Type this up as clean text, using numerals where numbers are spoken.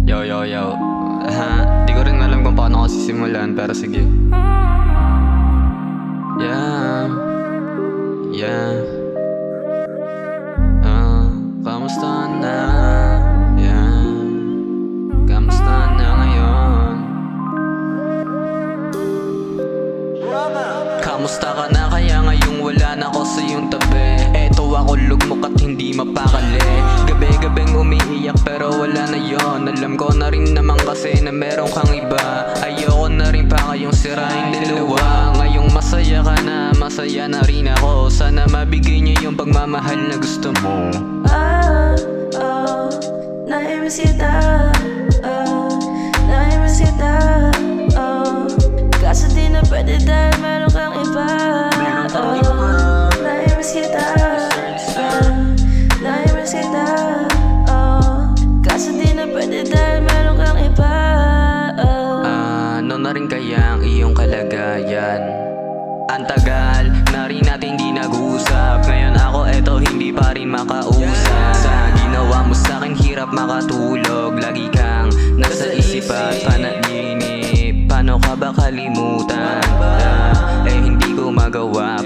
Yo, yo, yo. Di ko rin alam kung paano ako sisimulan, pero sige. Yeah. Yeah. Kamusta na? Yeah. Kamusta na ngayon? Kamusta ka na kaya ngayong wala na ako sa iyong tabi? Eto ako lugmok at hindi mapakali. Gabi-gabing umiiyak pero wala na yon. Alam ko na rin naman kasi na meron kang iba. Ayoko na rin pa kayong siraing dalawa. Ngayong masaya ka na, masaya na rin ako. Sana mabigay niyo yung pagmamahal na gusto mo. Naimis kita, naimis kita, kaso di na pwede dahil meron kang iba. Naimis kita, naimis kita, kaso di na pwede dahil meron kang iba. Ano na rin kaya ang iyong kalagayan? Ang tagal na rin natin di nag-uusap. Ngayon ako eto hindi pa rin makausap. Sa ginawa mo sa'kin hirap makatulog. Lagi kang nasa isip at panaginip. Paano ka ba kalimutan? Hindi ko magawa.